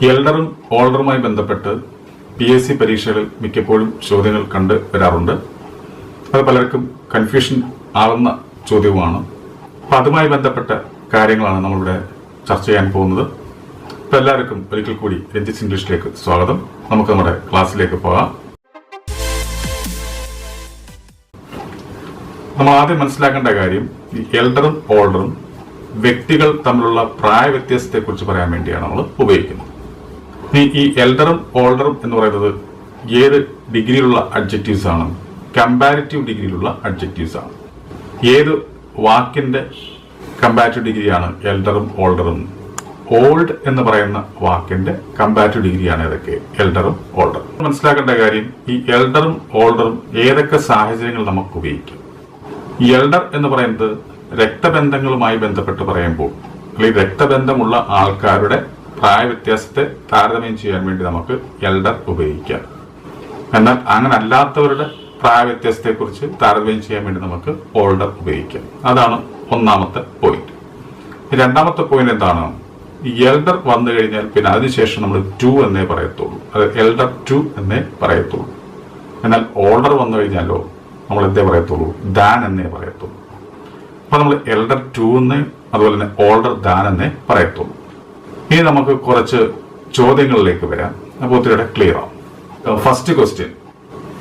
എൽഡറും ഓൾഡറുമായി ബന്ധപ്പെട്ട് PSC പരീക്ഷകളിൽ മിക്കപ്പോഴും ചോദ്യങ്ങൾ കണ്ട് വരാറുണ്ട്. അത് പലർക്കും കൺഫ്യൂഷൻ ആവുന്ന ചോദ്യവുമാണ്. അപ്പം അതുമായി ബന്ധപ്പെട്ട കാര്യങ്ങളാണ് നമ്മളിവിടെ ചർച്ച ചെയ്യാൻ പോകുന്നത്. അപ്പം എല്ലാവർക്കും ഒരിക്കൽ കൂടി രഞ്ജിത്ത് ഇംഗ്ലീഷിലേക്ക് സ്വാഗതം. നമുക്ക് നമ്മുടെ ക്ലാസ്സിലേക്ക് പോകാം. നമ്മൾ ആദ്യം മനസ്സിലാക്കേണ്ട കാര്യം, ഈ എൽഡറും ഓൾഡറും വ്യക്തികൾ തമ്മിലുള്ള പ്രായ വ്യത്യാസത്തെക്കുറിച്ച് പറയാൻ വേണ്ടിയാണ് നമ്മൾ ഉപയോഗിക്കുന്നത്. ഈ എൽഡറും ഓൾഡറും എന്ന് പറയുന്നത് ഏത് ഡിഗ്രിയിലുള്ള അഡ്ജക്റ്റീവ്സ് ആണ്? കമ്പാരിറ്റീവ് ഡിഗ്രിയിലുള്ള അഡ്ജക്റ്റീവ്സ് ആണ്. ഏത് വാക്കിന്റെ കമ്പാരിറ്റീവ് ഡിഗ്രിയാണ് എൽഡറും ഓൾഡറും? ഓൾഡ് എന്ന് പറയുന്ന വാക്കിന്റെ കമ്പാരിറ്റീവ് ഡിഗ്രിയാണ് ഏതൊക്കെ? എൽഡറും ഓൾഡറും. മനസ്സിലാക്കേണ്ട കാര്യം, ഈ എൽഡറും ഓൾഡറും ഏതൊക്കെ സാഹചര്യങ്ങൾ നമുക്ക് ഉപയോഗിക്കാം? ഈ എൽഡർ എന്ന് പറയുന്നത് രക്തബന്ധങ്ങളുമായി ബന്ധപ്പെട്ട് പറയുമ്പോൾ, അല്ലെങ്കിൽ രക്തബന്ധമുള്ള ആൾക്കാരുടെ പ്രായ വ്യത്യാസത്തെ താരതമ്യം ചെയ്യാൻ വേണ്ടി നമുക്ക് എൽഡർ ഉപയോഗിക്കാം. എന്നാൽ അങ്ങനെ അല്ലാത്തവരുടെ പ്രായ വ്യത്യാസത്തെക്കുറിച്ച് താരതമ്യം ചെയ്യാൻ വേണ്ടി നമുക്ക് ഓൾഡർ ഉപയോഗിക്കാം. അതാണ് ഒന്നാമത്തെ പോയിന്റ്. രണ്ടാമത്തെ പോയിന്റ് എന്താണ്? എൽഡർ വന്നു കഴിഞ്ഞാൽ പിന്നെ അതിനുശേഷം നമ്മൾ ടു എന്നേ പറയത്തുള്ളൂ. അത് എൽഡർ ടു എന്നേ പറയത്തുള്ളൂ. എന്നാൽ ഓൾഡർ വന്നു കഴിഞ്ഞാലോ നമ്മൾ എന്തേ പറയത്തുള്ളൂ? ദാൻ എന്നേ പറയത്തുള്ളൂ. അപ്പൊ നമ്മൾ എൽഡർ ടു എന്നേ അതുപോലെ തന്നെ ഓൾഡർ ദാൻ എന്നേ പറയത്തുള്ളൂ. ഇനി നമുക്ക് കുറച്ച് ചോദ്യങ്ങളിലേക്ക് വരാം. അപ്പോൾ ഒത്തിരി ക്ലിയർ ആവും. First question,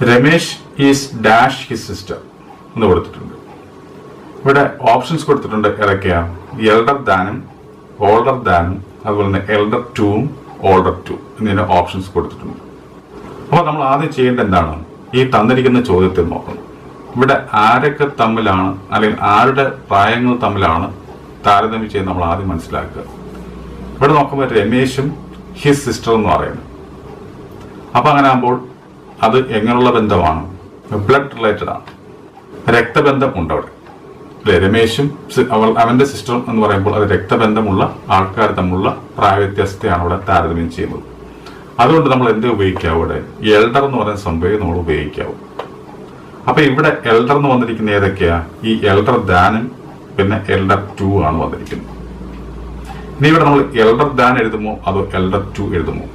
Ramesh is dash his sister എന്ന് കൊടുത്തിട്ടുണ്ട്. ഇവിടെ ഓപ്ഷൻസ് കൊടുത്തിട്ടുണ്ട്. ഏതൊക്കെയാ? എൽഡർ ദാനും ഓൾഡർ ദാനും അതുപോലെ തന്നെ എൽഡർ ടുവും ഓൾഡർ ടു എന്നിങ്ങനെ ഓപ്ഷൻസ് കൊടുത്തിട്ടുണ്ട്. അപ്പോൾ നമ്മൾ ആദ്യം ചെയ്യേണ്ടത് എന്താണ്? ഈ തന്നിരിക്കുന്ന ചോദ്യത്തിൽ നോക്കണം. ഇവിടെ ആരൊക്കെ തമ്മിലാണ്, അല്ലെങ്കിൽ ആരുടെ പ്രായങ്ങൾ തമ്മിലാണ് താരതമ്യം ചെയ്യുന്നത് നമ്മൾ ആദ്യം മനസ്സിലാക്കുക. ഇവിടെ നോക്കുമ്പോൾ രമേശും ഹിസ് സിസ്റ്റർ എന്ന് പറയുന്നത്. അപ്പൊ അങ്ങനെ ആകുമ്പോൾ അത് എങ്ങനെയുള്ള ബന്ധമാണ്? ബ്ലഡ് റിലേറ്റഡ് ആണ്. രക്തബന്ധം ഉണ്ട് അവിടെ. അല്ലെ? രമേശും അവന്റെ സിസ്റ്ററും എന്ന് പറയുമ്പോൾ അത് രക്തബന്ധമുള്ള ആൾക്കാർ തമ്മിലുള്ള പ്രായ വ്യത്യാസത്തെയാണ് അവിടെ താരതമ്യം ചെയ്യുന്നത്. അതുകൊണ്ട് നമ്മൾ എന്ത് ഉപയോഗിക്കാവും? ഇവിടെ എൽഡർ എന്ന് പറയുന്ന സംഭവം നമ്മൾ ഉപയോഗിക്കാവും. അപ്പൊ ഇവിടെ എൽഡർ എന്ന് വന്നിരിക്കുന്ന ഏതൊക്കെയാ? ഈ എൽഡർ ദാനും പിന്നെ എൽഡർ ടു ആണ് വന്നിരിക്കുന്നത്. ഇനി ഇവിടെ നമ്മൾ എൽഡർ ദാൻ എഴുതുമോ അതോ എൽഡർ ടു എഴുതുമോ?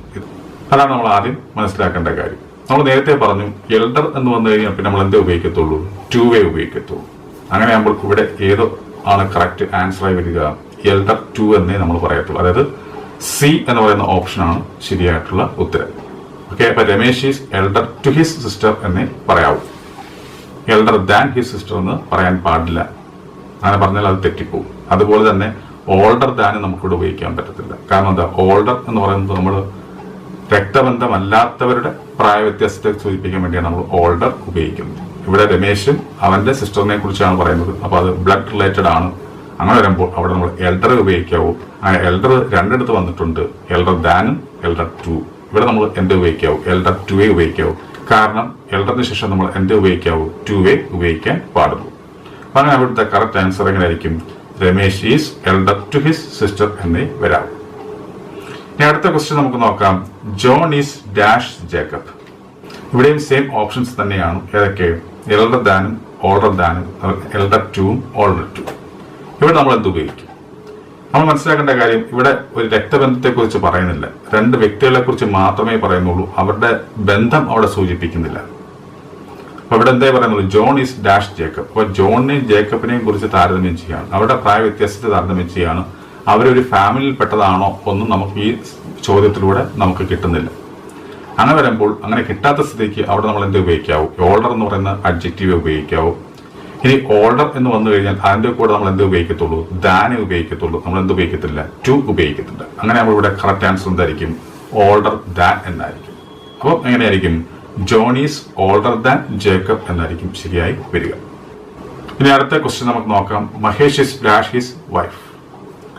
അതാണ് നമ്മൾ ആദ്യം മനസ്സിലാക്കേണ്ട കാര്യം. നമ്മൾ നേരത്തെ പറഞ്ഞു, എൽഡർ എന്ന് വന്നു കഴിഞ്ഞാൽ പിന്നെ നമ്മൾ എന്തേ ഉപയോഗിക്കത്തുള്ളൂ? ടു വേ ഉപയോഗിക്കത്തുള്ളൂ. അങ്ങനെയാകുമ്പോൾ ഇവിടെ ഏതോ ആണ് കറക്റ്റ് ആൻസർ ആയി വരിക? എൽഡർ ടു എന്നേ നമ്മൾ പറയത്തുള്ളൂ. അതായത് സി എന്ന് പറയുന്ന ഓപ്ഷനാണ് ശരിയായിട്ടുള്ള ഉത്തരം. ഓക്കെ, അപ്പൊ Ramesh is elder to his sister എന്നേ പറയാവൂ. എൽഡർ ദാൻ ഹിസ് സിസ്റ്റർ എന്ന് പറയാൻ പാടില്ല. അങ്ങനെ പറഞ്ഞാൽ അത് തെറ്റിപ്പോകും. അതുപോലെ തന്നെ ഓൾഡർ ദാൻ നമുക്കിവിടെ ഉപയോഗിക്കാൻ പറ്റത്തില്ല. കാരണം എന്താ? ഓൾഡർ എന്ന് പറയുന്നത് നമ്മൾ രക്തബന്ധമല്ലാത്തവരുടെ പ്രായ വ്യത്യാസത്തെ സൂചിപ്പിക്കാൻ വേണ്ടിയാണ് നമ്മൾ ഓൾഡർ ഉപയോഗിക്കുന്നത്. ഇവിടെ രമേശും അവന്റെ സിസ്റ്ററിനെ കുറിച്ചാണ് പറയുന്നത്. അപ്പൊ അത് ബ്ലഡ് റിലേറ്റഡ് ആണ്. അങ്ങനെ വരുമ്പോൾ അവിടെ നമ്മൾ എൽഡർ ഉപയോഗിക്കാവൂ. അങ്ങനെ എൽഡർ രണ്ടിടത്ത് വന്നിട്ടുണ്ട്, എൽഡർ ദാനും എൽഡർ ടു. ഇവിടെ നമ്മൾ എന്ത് ഉപയോഗിക്കാവൂ? എൽഡർ ടു വേ ഉപയോഗിക്കാവൂ. കാരണം എൽഡറിന് ശേഷം നമ്മൾ എന്ത് ഉപയോഗിക്കാവൂ? ടു വേ ഉപയോഗിക്കാൻ പാടുള്ളൂ. അങ്ങനെ അവിടുത്തെ കറക്റ്റ് ആൻസർ എങ്ങനെയായിരിക്കും? Ramesh is elder to his sister എന്നേ വരാം. ഇനി അടുത്ത ക്വസ്റ്റ്യൻ നമുക്ക് നോക്കാം. John is dash Jacob. ഇവിടെയും സെയിം ഓപ്ഷൻസ് തന്നെയാണ്. ഏതൊക്കെ? എൽഡർ ദാനും ഓൾഡർ ദാനും എൽഡർ ടുവും ഓൾഡർ ടു. ഇവിടെ നമ്മൾ എന്ത് ഉപയോഗിക്കും? നമ്മൾ മനസ്സിലാക്കേണ്ട കാര്യം, ഇവിടെ ഒരു രക്തബന്ധത്തെ കുറിച്ച് പറയുന്നില്ല. രണ്ട് വ്യക്തികളെ കുറിച്ച് മാത്രമേ പറയുന്നുള്ളൂ. അവരുടെ ബന്ധം അവിടെ സൂചിപ്പിക്കുന്നില്ല. അപ്പൊ ഇവിടെ എന്തേ പറയുന്നത്? John is dash Jacob. അപ്പൊ ജോണിനെയും ജേക്കബിനെയും കുറിച്ച് താരതമ്യം ചെയ്യാണ്. അവരുടെ പ്രായ വ്യത്യാസത്തെ താരതമ്യം ചെയ്യാണ്. അവരൊരു ഫാമിലിയിൽ പെട്ടതാണോ ഒന്നും നമുക്ക് ഈ ചോദ്യത്തിലൂടെ നമുക്ക് കിട്ടുന്നില്ല. അങ്ങനെ വരുമ്പോൾ അങ്ങനെ കിട്ടാത്ത സ്ഥിതിക്ക് അവിടെ നമ്മൾ എന്ത് ഉപയോഗിക്കാവൂ? ഓൾഡർ എന്ന് പറയുന്ന അഡ്ജക്റ്റീവ് ഉപയോഗിക്കാവൂ. ഇനി ഓൾഡർ എന്ന് വന്നു കഴിഞ്ഞാൽ അതിന്റെ കൂടെ നമ്മൾ എന്ത് ഉപയോഗിക്കത്തുള്ളൂ? ദാനെ ഉപയോഗിക്കത്തുള്ളൂ. നമ്മൾ എന്ത് ഉപയോഗിക്കത്തില്ല? ടു ഉപയോഗിക്കത്തില്ല. അങ്ങനെ നമ്മൾ ഇവിടെ കറക്റ്റ് ആൻസർ എന്തായിരിക്കും? ഓൾഡർ ദാൻ എന്നായിരിക്കും. അപ്പം എങ്ങനെയായിരിക്കും? John is older than Jacob എന്നായിരിക്കും ശരിയായി വരിക. ഇനി അടുത്ത ക്വസ്റ്റ്യൻ നമുക്ക് നോക്കാം. Mahesh is dash his wife.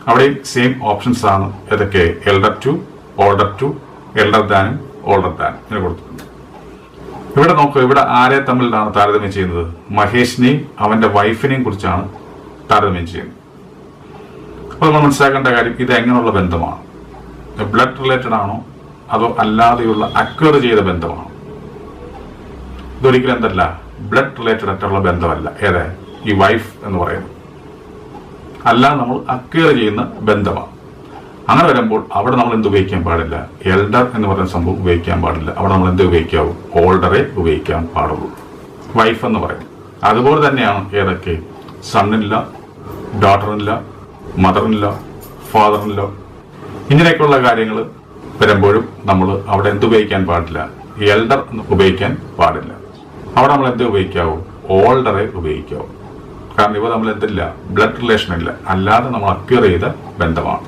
അവിടെയും സെയിം ഓപ്ഷൻസ് ആണ്. ഏതൊക്കെ? Elder to, older to, elder ദാനും ഓൾഡർ ദാൻ ഇങ്ങനെ കൊടുത്തിട്ടുണ്ട്. ഇവിടെ നോക്കുക, ഇവിടെ ആരെ തമ്മിലാണ് താരതമ്യം ചെയ്യുന്നത്? മഹേഷിനെയും അവന്റെ വൈഫിനെയും കുറിച്ചാണ് താരതമ്യം ചെയ്യുന്നത്. അപ്പോൾ നമ്മൾ മനസ്സിലാക്കേണ്ട കാര്യം, ഇത് എങ്ങനെയുള്ള ബന്ധമാണ്? ബ്ലഡ് റിലേറ്റഡ് ആണോ അതോ അല്ലാതെയുള്ള അക്വയർ ചെയ്ത ബന്ധമാണോ? ഇതൊരിക്കലും എന്തല്ല, ബ്ലഡ് റിലേറ്റഡ് ആയിട്ടുള്ള ബന്ധമല്ല. ഏതാ? ഈ വൈഫ് എന്ന് പറയുന്നത്. അല്ലാതെ നമ്മൾ അക്വയർ ചെയ്യുന്ന ബന്ധമാണ്. അങ്ങനെ വരുമ്പോൾ അവിടെ നമ്മൾ എന്ത് ഉപയോഗിക്കാൻ പാടില്ല? എൽഡർ എന്ന് പറയുന്ന സംഭവം ഉപയോഗിക്കാൻ പാടില്ല. അവിടെ നമ്മൾ എന്ത് ഉപയോഗിക്കാവൂ? ഓൾഡറെ ഉപയോഗിക്കാൻ പാടുള്ളൂ. വൈഫ് എന്ന് പറയും. അതുപോലെ തന്നെയാണ് ഏതൊക്കെ? സണ്ണില്ല, ഡോട്ടറില്ല, മദറില്ല, ഫാദറില്ല, ഇങ്ങനെയൊക്കെയുള്ള കാര്യങ്ങൾ വരുമ്പോഴും നമ്മൾ അവിടെ എന്ത് ഉപയോഗിക്കാൻ പാടില്ല? എൽഡർ എന്ന് ഉപയോഗിക്കാൻ പാടില്ല. അവിടെ നമ്മൾ എന്ത് ഉപയോഗിക്കാവൂ? ഓൾഡറെ ഉപയോഗിക്കാവൂ. കാരണം ഇവ നമ്മൾ എന്തില്ല? ബ്ലഡ് റിലേഷൻ ഇല്ല, അല്ലാതെ നമ്മൾ അക്വയർ ചെയ്ത ബന്ധമാണ്.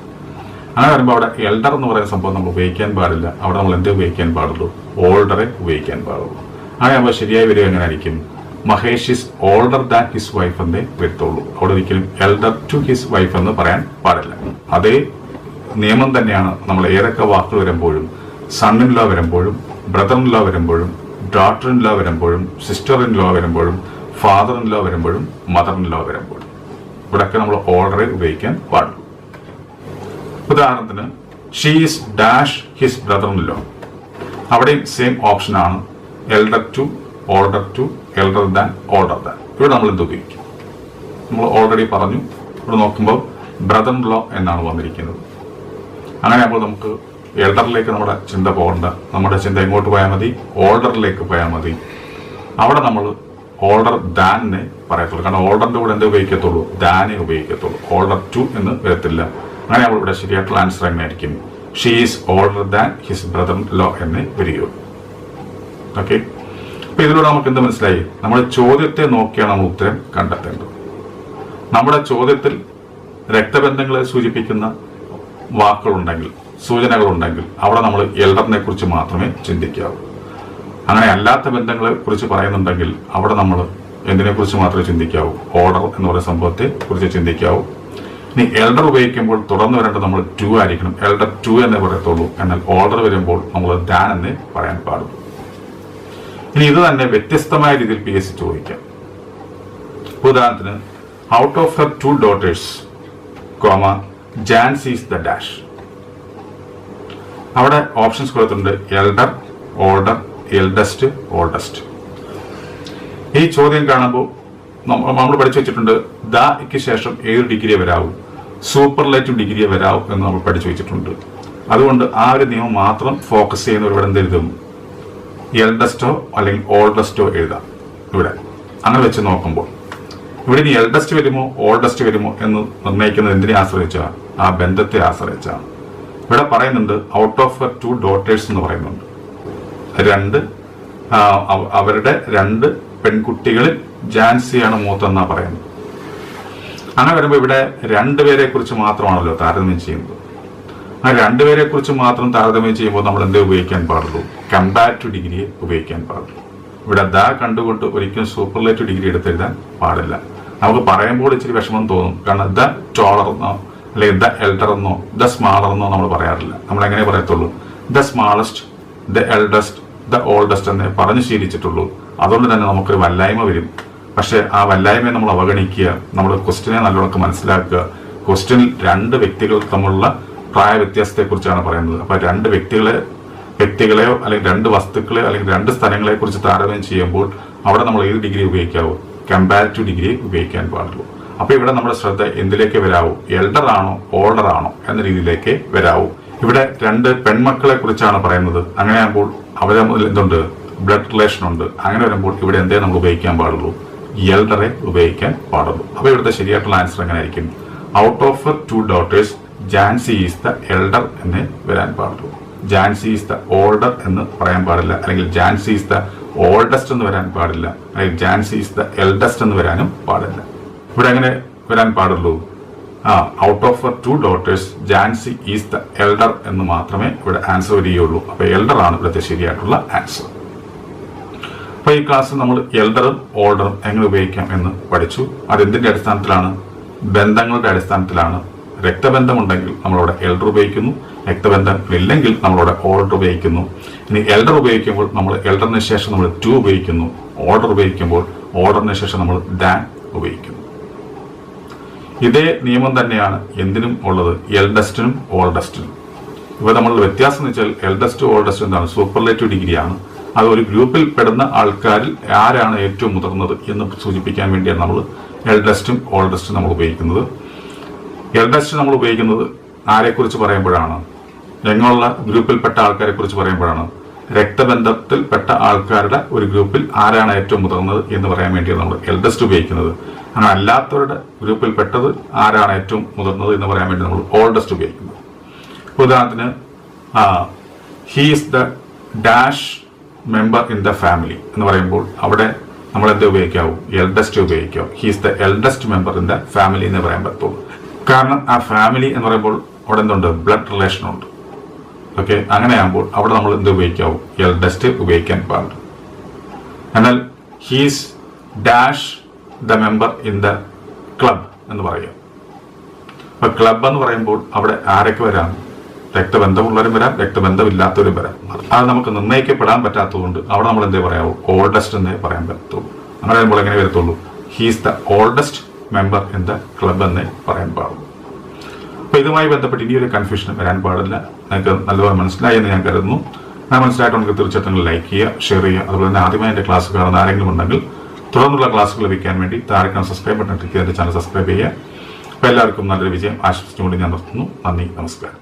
അങ്ങനെ വരുമ്പോൾ അവിടെ എൽഡർ എന്ന് പറയുന്ന സംഭവം നമ്മൾ ഉപയോഗിക്കാൻ പാടില്ല. അവിടെ നമ്മൾ എന്ത് ഉപയോഗിക്കാൻ പാടുള്ളൂ? ഓൾഡറെ ഉപയോഗിക്കാൻ പാടുള്ളൂ. അങ്ങനെ ആകുമ്പോൾ ശരിയായി വരിക എങ്ങനെ ആയിരിക്കും? Mahesh is older than his wife എന്നേ വരത്തുള്ളൂ. അവിടെ ഒരിക്കലും എൽഡർ ടു ഹിസ് വൈഫ് എന്ന് പറയാൻ പാടില്ല. അതേ നിയമം തന്നെയാണ് നമ്മൾ ഏതൊക്കെ വാക്കുകൾ വരുമ്പോഴും, സൺ ഇൻ ലോ വരുമ്പോഴും, ബ്രദർ ഇൻ ലോ വരുമ്പോഴും, ഡോട്ടർ ഇൻ ലോ വരുമ്പോഴും, സിസ്റ്റർ ഇൻ ലോ വരുമ്പോഴും, ഫാദർ ഇൻ ലോ വരുമ്പോഴും, മദർ ഇൻ ലോ വരുമ്പോഴും ഇവിടെയൊക്കെ നമ്മൾ ഓൾഡറെ ഉപയോഗിക്കാൻ പാടുള്ളൂ. ഉദാഹരണത്തിന് she is dash his brother in law. അവിടെയും സെയിം ഓപ്ഷനാണ്. Elder to, older to, elder than, older than. ഇവിടെ നമ്മൾ എന്ത് ഉപയോഗിക്കും? നമ്മൾ ഓൾറെഡി പറഞ്ഞു. ഇവിടെ നോക്കുമ്പോൾ ബ്രദർ ഇൻ ലോ എന്നാണ് വന്നിരിക്കുന്നത്. അങ്ങനെ ആകുമ്പോൾ നമുക്ക് എൽഡറിലേക്ക് നമ്മുടെ ചിന്ത പോകണ്ട. നമ്മുടെ ചിന്ത എങ്ങോട്ട് പോയാൽ മതി? ഓൾഡറിലേക്ക് പോയാൽ മതി. അവിടെ നമ്മൾ ഓൾഡർ ദാനെ പറയത്തുള്ളൂ. കാരണം ഓൾഡറിന്റെ കൂടെ എന്ത് ഉപയോഗിക്കത്തുള്ളൂ? ദാനെ ഉപയോഗിക്കത്തുള്ളൂ. ഓൾഡർ ടു എന്ന് വരത്തില്ല. അങ്ങനെ നമ്മൾ ഇവിടെ ശരിയായിട്ടുള്ള ആൻസർ എങ്ങനെയായിരിക്കും? She is older than his brother in law എന്ന് വരികയുള്ളൂ. ഓക്കെ, അപ്പൊ ഇതിലൂടെ നമുക്ക് എന്ത് മനസ്സിലായി? നമ്മുടെ ചോദ്യത്തെ നോക്കിയാണ് നമ്മൾ ഉത്തരം കണ്ടെത്തേണ്ടത്. നമ്മുടെ ചോദ്യത്തിൽ രക്തബന്ധങ്ങളെ സൂചിപ്പിക്കുന്ന വാക്കുകളുണ്ടെങ്കിൽ, സൂചനകളുണ്ടെങ്കിൽ അവിടെ നമ്മൾ എൽഡറിനെ കുറിച്ച് മാത്രമേ ചിന്തിക്കാവൂ. അങ്ങനെ അല്ലാത്ത ബന്ധങ്ങളെ കുറിച്ച് പറയുന്നുണ്ടെങ്കിൽ അവിടെ നമ്മൾ എന്തിനെ കുറിച്ച് മാത്രമേ ചിന്തിക്കാവൂ? ഓർഡർ എന്ന് പറയുന്ന സംഭവത്തെ കുറിച്ച് ചിന്തിക്കാവൂ. ഇനി എൽഡർ ഉപയോഗിക്കുമ്പോൾ തുടർന്ന് വരേണ്ടത് നമ്മൾ ടു ആയിരിക്കണം. എൽഡർ ടു എന്നേ പറയത്തുള്ളൂ. എന്നാൽ ഓർഡർ വരുമ്പോൾ നമ്മൾ ദാൻ എന്നേ പറയാൻ പാടുള്ളൂ. ഇനി ഇത് തന്നെ വ്യത്യസ്തമായ രീതിയിൽ PSC ചോദിക്കാം. ഉദാഹരണത്തിന് out of her 2 daughters, Jancy is the dash. അവിടെ ഓപ്ഷൻസ് കൊടുത്തിട്ടുണ്ട് എൽഡർ, ഓൾഡർ, എൽഡസ്റ്റ്, ഓൾഡസ്റ്റ്. ഈ ചോദ്യം കാണുമ്പോൾ നമ്മൾ പഠിച്ചു വെച്ചിട്ടുണ്ട് ദക്ക് ശേഷം ഏത് ഡിഗ്രിയെ വരാവൂ? സൂപ്പർലേറ്റീവ് ഡിഗ്രിയെ വരാവൂ എന്ന് നമ്മൾ പഠിച്ചു വെച്ചിട്ടുണ്ട്. അതുകൊണ്ട് ആ ഒരു നിയമം മാത്രം ഫോക്കസ് ചെയ്യുന്നവർ എന്ത് എഴുതും? എൽഡസ്റ്റോ അല്ലെങ്കിൽ ഓൾഡസ്റ്റോ എഴുതാം ഇവിടെ. അങ്ങനെ വെച്ച് നോക്കുമ്പോൾ ഇവിടെ ഇനി എൽഡസ്റ്റ് വരുമോ ഓൾഡസ്റ്റ് വരുമോ എന്ന് നിർണ്ണയിക്കുന്നത് എന്തിനെ ആശ്രയിച്ചാണ്? ആ ബന്ധത്തെ ആശ്രയിച്ചാണ്. ഇവിടെ പറയുന്നുണ്ട് ഔട്ട് ഓഫ് 2 daughters എന്ന് പറയുന്നുണ്ട്. അവരുടെ 2 പെൺകുട്ടികളിൽ ജാൻസിയാണ് മൂത്തെന്നാ പറയുന്നത്. അങ്ങനെ വരുമ്പോൾ ഇവിടെ 2 പേരെ കുറിച്ച് മാത്രമാണല്ലോ താരതമ്യം ചെയ്യുന്നത്. ആ 2 പേരെ കുറിച്ച് മാത്രം താരതമ്യം ചെയ്യുമ്പോൾ നമ്മൾ എന്തേ ഉപയോഗിക്കാൻ പാടുള്ളൂ? കമ്പാരിറ്റീവ് ഡിഗ്രിയെ ഉപയോഗിക്കാൻ പാടുള്ളൂ. ഇവിടെ ദ കണ്ടുകൊണ്ട് ഒരിക്കലും സൂപ്പർലേറ്റീവ് ഡിഗ്രി എടുത്തെഴുതാൻ പാടില്ല. നമുക്ക് പറയുമ്പോൾ ഇച്ചിരി വിഷമം തോന്നും. കാരണം ദ ടോളറെന്നോ അല്ലെങ്കിൽ ദ എൽഡറെന്നോ ദ സ്മാളറെന്നോ നമ്മൾ പറയാറില്ല. നമ്മൾ എങ്ങനെ പറയത്തുള്ളൂ? The smallest, the eldest, the oldest എന്നേ പറഞ്ഞ് ശീലിച്ചിട്ടുള്ളൂ. അതുകൊണ്ട് തന്നെ നമുക്കൊരു വല്ലായ്മ വരും. പക്ഷെ ആ വല്ലായ്മയെ നമ്മൾ അവഗണിക്കുക, നമ്മൾ ക്വസ്റ്റിനെ നല്ലോണം മനസ്സിലാക്കുക. ക്വസ്റ്റിനിൽ 2 വ്യക്തികൾ തമ്മിലുള്ള പ്രായ വ്യത്യാസത്തെ കുറിച്ചാണ് പറയുന്നത്. അപ്പൊ 2 വ്യക്തികളെയോ അല്ലെങ്കിൽ 2 വസ്തുക്കളെയോ അല്ലെങ്കിൽ 2 സ്ഥലങ്ങളെ കുറിച്ച് താരതമ്യം ചെയ്യുമ്പോൾ അവിടെ നമ്മൾ ഏത് ഡിഗ്രി ഉപയോഗിക്കാവൂ? കമ്പാരിറ്റീവ് ഡിഗ്രി ഉപയോഗിക്കാൻ പാടുള്ളൂ. അപ്പൊ ഇവിടെ നമ്മുടെ ശ്രദ്ധ എന്തിലേക്ക് വരാവൂ? എൽഡർ ആണോ ഓൾഡർ ആണോ എന്ന രീതിയിലേക്ക് വരാവൂ. ഇവിടെ 2 പെൺമക്കളെ കുറിച്ചാണ് പറയുന്നത്. അങ്ങനെയാകുമ്പോൾ അവരെ എന്തുണ്ട്? ബ്ലഡ് റിലേഷൻ ഉണ്ട്. അങ്ങനെ വരുമ്പോൾ ഇവിടെ എന്തേ നമ്മൾ ഉപയോഗിക്കാൻ പാടുള്ളൂ? എൽഡറെ ഉപയോഗിക്കാൻ പാടുള്ളൂ. അപ്പൊ ഇവിടുത്തെ ശരിയായിട്ടുള്ള ആൻസർ എങ്ങനെയായിരിക്കും? Out of 2 daughters, Jancy is the elder എന്നേ വരാൻ പാടുള്ളൂ. ജാൻസി ഈസ് ദ ഓൾഡർ എന്ന് പറയാൻ പാടില്ല. അല്ലെങ്കിൽ ജാൻസി ഈസ് ദ ഓൾഡസ്റ്റ് എന്ന് വരാൻ പാടില്ല. അല്ലെങ്കിൽ ജാൻസി ഈസ് ദ എൽഡസ്റ്റ് എന്ന് വരാനും പാടില്ല. ഇവിടെ എങ്ങനെ വരാൻ പാടുള്ളൂ? Out of 2 daughters, Jancy is the elder എന്ന് മാത്രമേ ഇവിടെ ആൻസർ വരികയുള്ളൂ. അപ്പൊ എൽഡർ ആണ് ഇവിടുത്തെ ശരിയായിട്ടുള്ള ആൻസർ. അപ്പൊ ഈ ക്ലാസ്സിൽ നമ്മൾ എൽഡറും ഓൾഡറും എങ്ങനെ ഉപയോഗിക്കാം എന്ന് പഠിച്ചു. അതെന്തിന്റെ അടിസ്ഥാനത്തിലാണ്? ബന്ധങ്ങളുടെ അടിസ്ഥാനത്തിലാണ്. രക്തബന്ധമുണ്ടെങ്കിൽ നമ്മളവിടെ എൽഡർ ഉപയോഗിക്കുന്നു. രക്തബന്ധം ഇല്ലെങ്കിൽ നമ്മളവിടെ ഓൾഡർ ഉപയോഗിക്കുന്നു. ഇനി എൽഡർ ഉപയോഗിക്കുമ്പോൾ നമ്മൾ എൽഡറിന് ശേഷം നമ്മൾ ടു ഉപയോഗിക്കുന്നു. ഓർഡർ ഉപയോഗിക്കുമ്പോൾ ഓർഡറിന് ശേഷം നമ്മൾ ദാൻ ഉപയോഗിക്കുന്നു. ഇതേ നിയമം തന്നെയാണ് എന്തിനും ഉള്ളത്? എൽഡസ്റ്റിനും ഓൾഡസ്റ്റിനും. ഇവ തമ്മിലുള്ള വ്യത്യാസം എന്ന് വെച്ചാൽ എൽഡസ്റ്റ് ഓൾഡസ്റ്റ് എന്താണ്? സൂപ്പർലേറ്റീവ് ഡിഗ്രിയാണ്. അത് ഒരു ഗ്രൂപ്പിൽ പെടുന്ന ആൾക്കാരിൽ ആരാണ് ഏറ്റവും മുതിർന്നത് എന്ന് സൂചിപ്പിക്കാൻ വേണ്ടിയാണ് നമ്മൾ എൽഡസ്റ്റും ഓൾഡസ്റ്റും നമ്മൾ ഉപയോഗിക്കുന്നത്. എൽഡസ്റ്റ് നമ്മൾ ഉപയോഗിക്കുന്നത് ആരെക്കുറിച്ച് പറയുമ്പോഴാണ്, ഞങ്ങളുള്ള ഗ്രൂപ്പിൽപ്പെട്ട ആൾക്കാരെ കുറിച്ച് പറയുമ്പോഴാണ്, രക്തബന്ധത്തിൽപ്പെട്ട ആൾക്കാരുടെ ഒരു ഗ്രൂപ്പിൽ ആരാണ് ഏറ്റവും മുതിർന്നത് എന്ന് പറയാൻ വേണ്ടിയാണ് നമ്മൾ എൽഡസ്റ്റ് ഉപയോഗിക്കുന്നത്. അങ്ങനെ അല്ലാത്തവരുടെ ഗ്രൂപ്പിൽപ്പെട്ടത് ആരാണ് ഏറ്റവും മുതിർന്നത് എന്ന് പറയാൻ വേണ്ടി നമ്മൾ ഓൾഡസ്റ്റ് ഉപയോഗിക്കുന്നത്. ഉദാഹരണത്തിന് he's the dash member in the family എന്ന് പറയുമ്പോൾ അവിടെ നമ്മൾ എന്ത് ഉപയോഗിക്കാവൂ? എൽഡസ്റ്റ് ഉപയോഗിക്കാവൂ. He's the eldest member in the family എന്ന് പറയാൻ പറ്റുള്ളൂ. കാരണം ആ ഫാമിലി എന്ന് പറയുമ്പോൾ അവിടെ എന്തുണ്ട്? ബ്ലഡ് റിലേഷൻ ഉണ്ട്. ഓക്കെ, അങ്ങനെയാകുമ്പോൾ അവിടെ നമ്മൾ എന്ത് ഉപയോഗിക്കാവൂ? എൽഡസ്റ്റ് ഉപയോഗിക്കാൻ പാടും. എന്നാൽ he's dash the member in the club എന്ന് പറയാം. അപ്പൊ ക്ലബ് എന്ന് പറയുമ്പോൾ അവിടെ ആരൊക്കെ വരാം? രക്തബന്ധമുള്ളവരും വരാം, രക്തബന്ധമില്ലാത്തവരും വരാം. അത് നമുക്ക് നിർണ്ണയിക്കപ്പെടാൻ പറ്റാത്തതുകൊണ്ട് അവിടെ നമ്മൾ എന്തേ പറയാവൂ? ഓൾഡസ്റ്റ് എന്നേ പറയാൻ പറ്റുള്ളൂ. അങ്ങനെ വരുമ്പോൾ എങ്ങനെ വരത്തുള്ളൂ? He's the oldest member in the club എന്നേ പറയാൻ പാടുള്ളൂ. അപ്പൊ ഇതുമായി ബന്ധപ്പെട്ട് ഇനിയൊരു കൺഫ്യൂഷൻ വരാൻ പാടില്ല. നിങ്ങൾക്ക് നല്ലപോലെ മനസ്സിലായി എന്ന് ഞാൻ കരുതുന്നു. ഞാൻ മനസ്സിലായിട്ടുണ്ടെങ്കിൽ തീർച്ചയായിട്ടും ലൈക്ക് ചെയ്യുക, ഷെയർ ചെയ്യുക. അതുപോലെ തന്നെ ആദ്യമായി എൻ്റെ ക്ലാസ് കാണുന്ന ആരെങ്കിലും ഉണ്ടെങ്കിൽ തുടർന്നുള്ള ക്ലാസ്സുകൾ ലഭിക്കാൻ വേണ്ടി താഴെ കാണുന്ന സബ്സ്ക്രൈബ് ബട്ടൺ ക്ലിക്ക് ചെയ്ത് ചാനൽ സബ്സ്ക്രൈബ് ചെയ്യുക. അപ്പോൾ എല്ലാവർക്കും നല്ലൊരു വിജയം ആശംസിച്ചുകൊണ്ട് ഞാൻ നിർത്തുന്നു. നന്ദി, നമസ്കാരം.